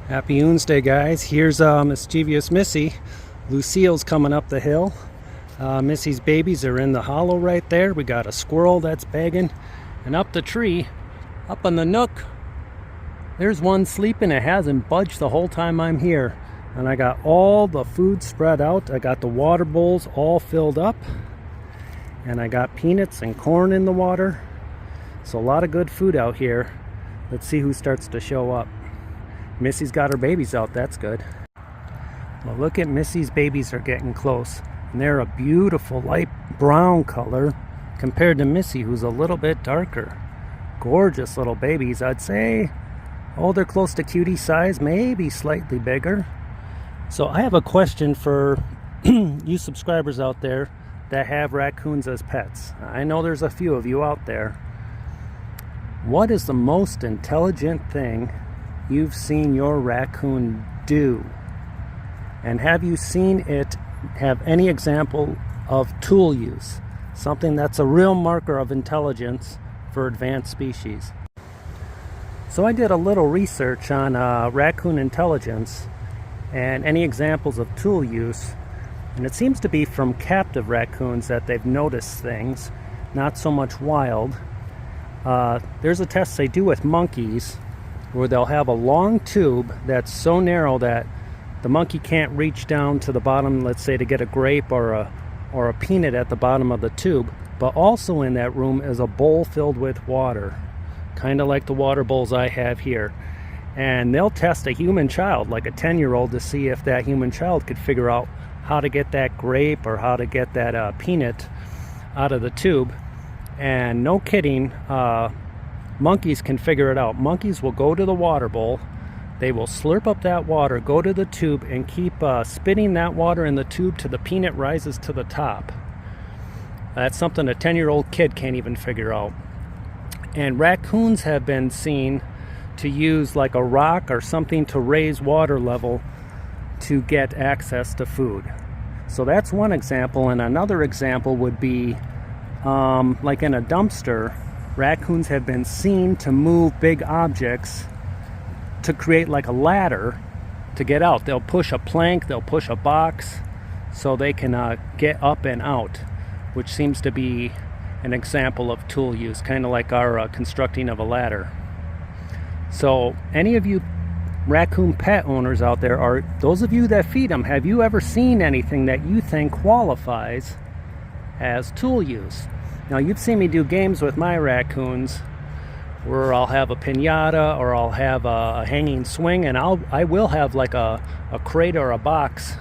Happy OONSDAY, guys. Here's mischievous Missy. Lucille's coming up the hill. Missy's babies are in the hollow right there. We got a squirrel that's begging. And up the tree, up on the nook, there's one sleeping. It hasn't budged the whole time I'm here. And I got all the food spread out. I got the water bowls all filled up. And I got peanuts and corn in the water. So a lot of good food out here. Let's see who starts to show up. Missy's got her babies out, that's good. Well, look at Missy's babies are getting close. And they're a beautiful light brown color compared to Missy, who's a little bit darker. Gorgeous little babies, I'd say. Oh, they're close to cutie size, maybe slightly bigger. So I have a question for you subscribers out there that have raccoons as pets. I know there's a few of you out there. What is the most intelligent thing you've seen your raccoon do? And have you seen it have any example of tool use? Something that's a real marker of intelligence for advanced species. So I did a little research on raccoon intelligence and any examples of tool use. And it seems to be from captive raccoons that they've noticed things, not so much wild. There's a test they do with monkeys where they'll have a long tube that's so narrow that the monkey can't reach down to the bottom, let's say, to get a grape or a peanut at the bottom of the tube. But also in that room is a bowl filled with water, kind of like the water bowls I have here. And they'll test a human child, like a 10-year-old, to see if that human child could figure out how to get that grape or how to get that peanut out of the tube. And no kidding, monkeys can figure it out. Monkeys will go to the water bowl, they will slurp up that water, go to the tube, and keep spitting that water in the tube till the peanut rises to the top. That's something a 10-year-old kid can't even figure out. And raccoons have been seen to use like a rock or something to raise water level to get access to food. So that's one example. And another example would be like in a dumpster, raccoons have been seen to move big objects to create like a ladder to get out. They'll push a plank, they'll push a box so they can get up and out, which seems to be an example of tool use, kind of like our constructing of a ladder. So any of you raccoon pet owners out there, or those of you that feed them, have you ever seen anything that you think qualifies as tool use? Now, you've seen me do games with my raccoons where I'll have a piñata or I'll have a hanging swing, and I will have like a crate or a box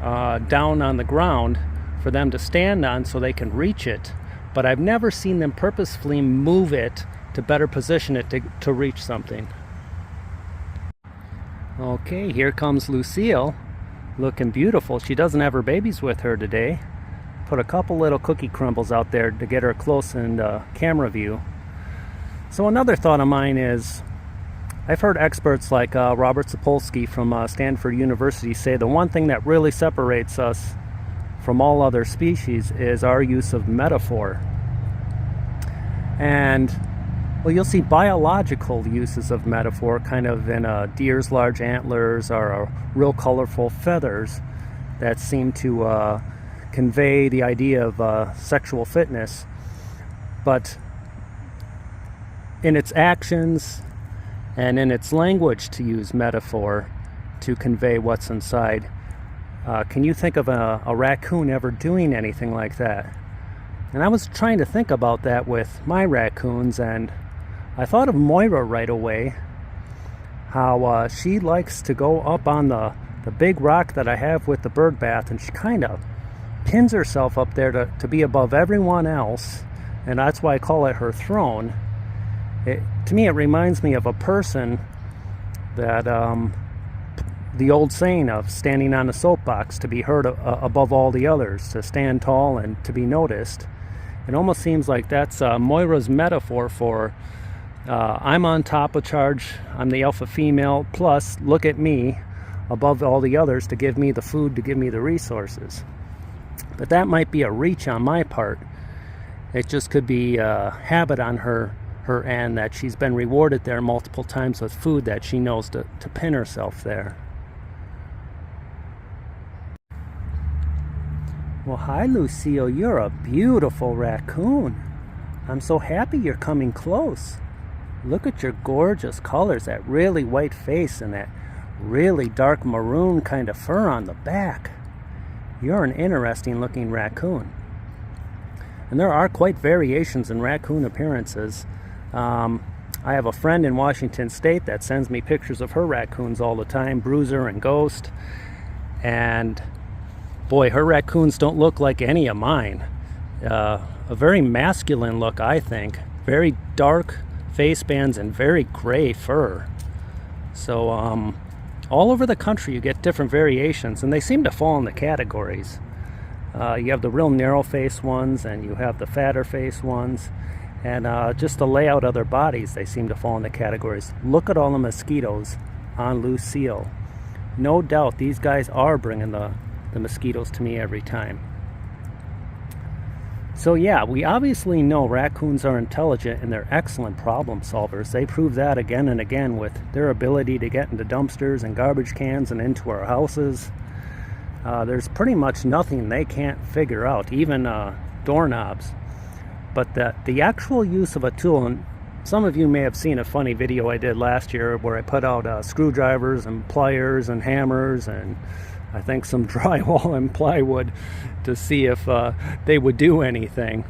down on the ground for them to stand on so they can reach it. But I've never seen them purposefully move it to better position it to reach something. Okay, here comes Lucille, looking beautiful. She doesn't have her babies with her today. Put a couple little cookie crumbles out there to get her close in camera view. So another thought of mine is, I've heard experts like Robert Sapolsky from Stanford University say the one thing that really separates us from all other species is our use of metaphor. And well, you'll see biological uses of metaphor, kind of in a deer's large antlers or real colorful feathers that seem to convey the idea of sexual fitness. But in its actions and in its language to use metaphor to convey what's inside, can you think of a raccoon ever doing anything like that? And I was trying to think about that with my raccoons, and I thought of Moira right away, how she likes to go up on the big rock that I have with the bird bath, and she kind of pins herself up there to be above everyone else, and that's why I call it her throne. To me, it reminds me of a person that, the old saying of standing on a soapbox to be heard above all the others, to stand tall and to be noticed. It almost seems like that's Moira's metaphor for I'm on top of charge, I'm the alpha female, plus look at me above all the others to give me the food, to give me the resources. But that might be a reach on my part. It just could be a habit on her her end, that she's been rewarded there multiple times with food that she knows to pin herself there. Well, hi Lucille, you're a beautiful raccoon. I'm so happy you're coming close. Look at your gorgeous colors, that really white face and that really dark maroon kind of fur on the back. You're an interesting looking raccoon. And there are quite variations in raccoon appearances. I have a friend in Washington State that sends me pictures of her raccoons all the time, Bruiser and Ghost. And boy, her raccoons don't look like any of mine. A very masculine look, I think. Very dark face bands and very gray fur. So all over the country you get different variations, and they seem to fall in the categories. You have the real narrow face ones, and you have the fatter face ones, and just the layout of their bodies, they seem to fall in the categories. Look at all the mosquitoes on Lucille. No doubt these guys are bringing the mosquitoes to me every time. So yeah, we obviously know raccoons are intelligent and they're excellent problem solvers. They prove that again and again with their ability to get into dumpsters and garbage cans and into our houses. There's pretty much nothing they can't figure out, even doorknobs. But the actual use of a tool, and some of you may have seen a funny video I did last year where I put out screwdrivers and pliers and hammers and I think some drywall and plywood to see if they would do anything.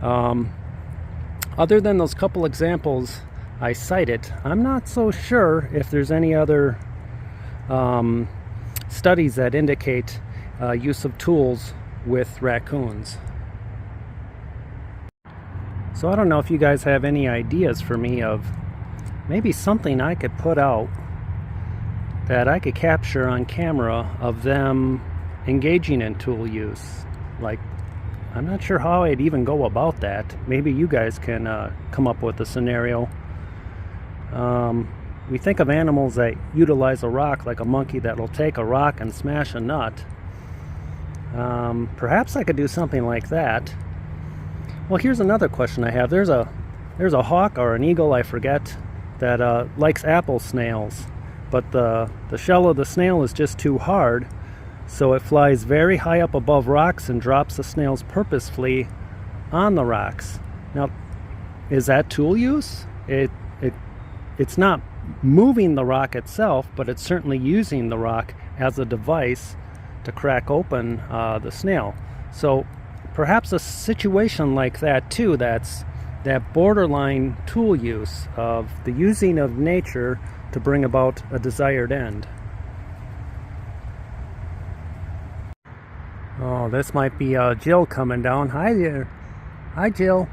Other than those couple examples I cited, I'm not so sure if there's any other studies that indicate use of tools with raccoons. So I don't know if you guys have any ideas for me of maybe something I could put out that I could capture on camera of them engaging in tool use. Like, I'm not sure how I'd even go about that. Maybe you guys can come up with a scenario. We think of animals that utilize a rock, like a monkey that'll take a rock and smash a nut. Perhaps I could do something like that. Well, here's another question I have. There's a hawk or an eagle, I forget, that likes apple snails. But the shell of the snail is just too hard, so it flies very high up above rocks and drops the snails purposefully on the rocks. Now, is that tool use? It's not moving the rock itself, but it's certainly using the rock as a device to crack open the snail. So perhaps a situation like that too, that's that borderline tool use of the using of nature to bring about a desired end. Oh, this might be Jill coming down. Hi there. Hi, Jill.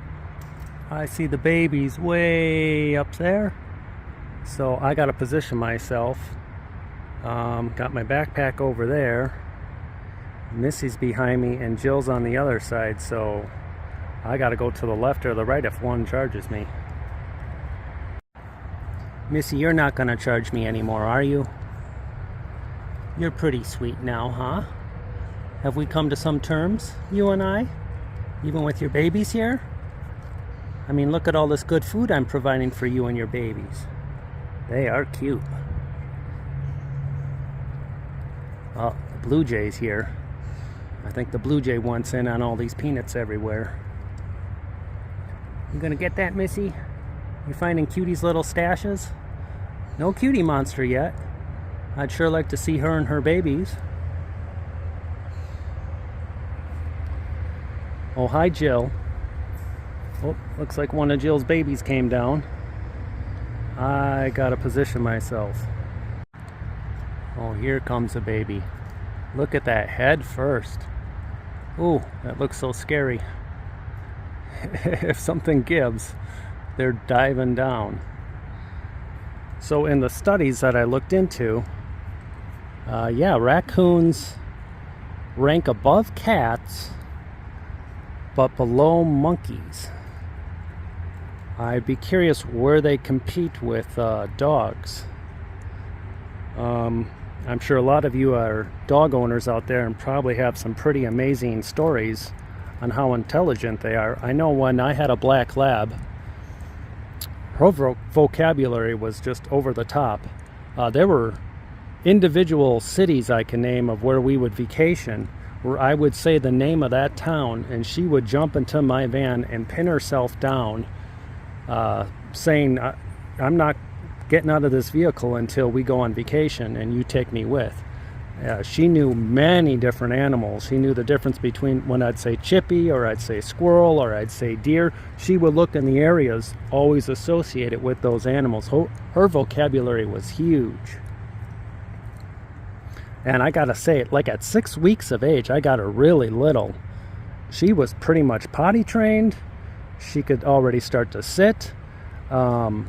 I see the babies way up there. So I got to position myself. Got my backpack over there. Missy's behind me and Jill's on the other side. So I got to go to the left or the right if one charges me. Missy, you're not gonna charge me anymore, are you? You're pretty sweet now, huh? Have we come to some terms, you and I? Even with your babies here? I mean, look at all this good food I'm providing for you and your babies. They are cute. Oh, the blue jay's here. I think the blue jay wants in on all these peanuts everywhere. You gonna get that, Missy? You finding Cutie's little stashes? No Cutie monster yet. I'd sure like to see her and her babies. Oh, hi, Jill. Oh, looks like one of Jill's babies came down. I gotta position myself. Oh, here comes a baby. Look at that head first. Ooh, that looks so scary. If something gives, they're diving down. So in the studies that I looked into, yeah, raccoons rank above cats but below monkeys. I'd be curious where they compete with dogs. I'm sure a lot of you are dog owners out there and probably have some pretty amazing stories on how intelligent they are. I know when I had a black lab, her vocabulary was just over the top. There were individual cities I can name of where we would vacation, where I would say the name of that town and she would jump into my van and pin herself down, saying, I'm not getting out of this vehicle until we go on vacation and you take me with. She knew many different animals. She knew the difference between when I'd say chippy or I'd say squirrel or I'd say deer. She would look in the areas always associated with those animals. Her vocabulary was huge. And I gotta say, like at 6 weeks of age, I got her really little. She was pretty much potty trained. She could already start to sit. And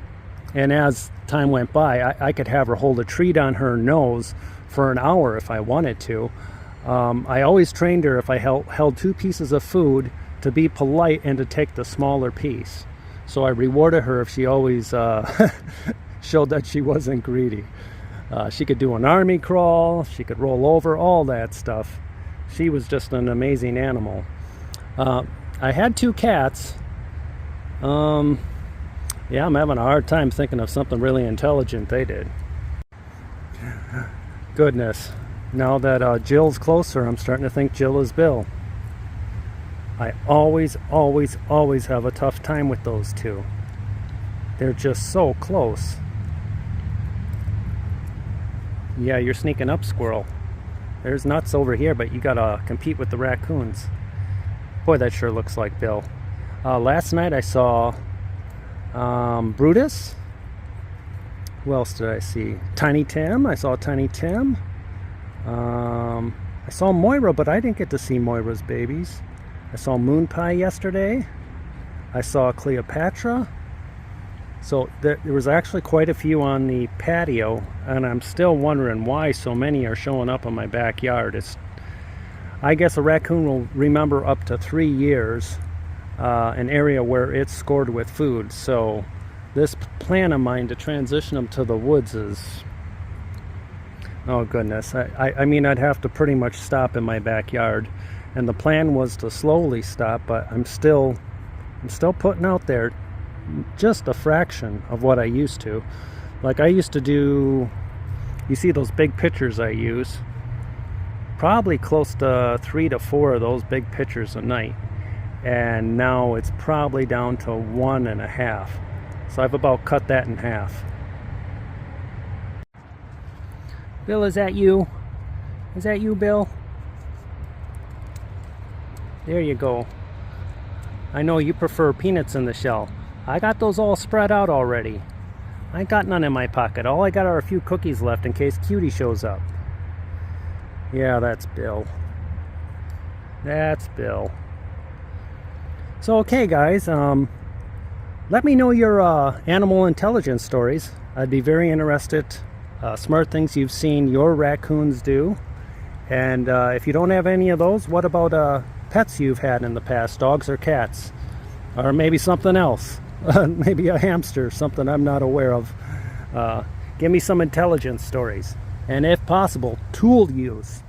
as time went by, I could have her hold a treat on her nose for an hour if I wanted to. I always trained her if I held 2 pieces of food to be polite and to take the smaller piece. So I rewarded her if she always showed that she wasn't greedy. She could do an army crawl, she could roll over, all that stuff. She was just an amazing animal. I had 2 cats. Yeah, I'm having a hard time thinking of something really intelligent they did. Goodness, now that Jill's closer, I'm starting to think Jill is Bill. I always have a tough time with those 2. They're just so close. Yeah, you're sneaking up, squirrel. There's nuts over here, but you gotta compete with the raccoons. Boy, that sure looks like Bill. Last night I saw Brutus. Who else did I see? Tiny Tim. I saw Tiny Tim. I saw Moira, but I didn't get to see Moira's babies. I saw Moon Pie yesterday. I saw Cleopatra. So there was actually quite a few on the patio, and I'm still wondering why so many are showing up in my backyard. I guess a raccoon will remember up to 3 years an area where it's scored with food. So this plan of mine to transition them to the woods is, oh goodness, I mean, I'd have to pretty much stop in my backyard, and the plan was to slowly stop, but I'm still putting out there just a fraction of what I used to. Like I used to do, you see those big pitchers I use, probably close to 3 to 4 of those big pitchers a night, and now it's probably down to 1.5. So I've about cut that in half. Bill, is that you? Is that you, Bill? There you go. I know you prefer peanuts in the shell. I got those all spread out already. I ain't got none in my pocket. All I got are a few cookies left in case Cutie shows up. Yeah, that's Bill. That's Bill. So, okay, guys. Let me know your animal intelligence stories. I'd be very interested. Smart things you've seen your raccoons do. And if you don't have any of those, what about pets you've had in the past, dogs or cats? Or maybe something else. Maybe a hamster, something I'm not aware of. Give me some intelligence stories. And if possible, tool use.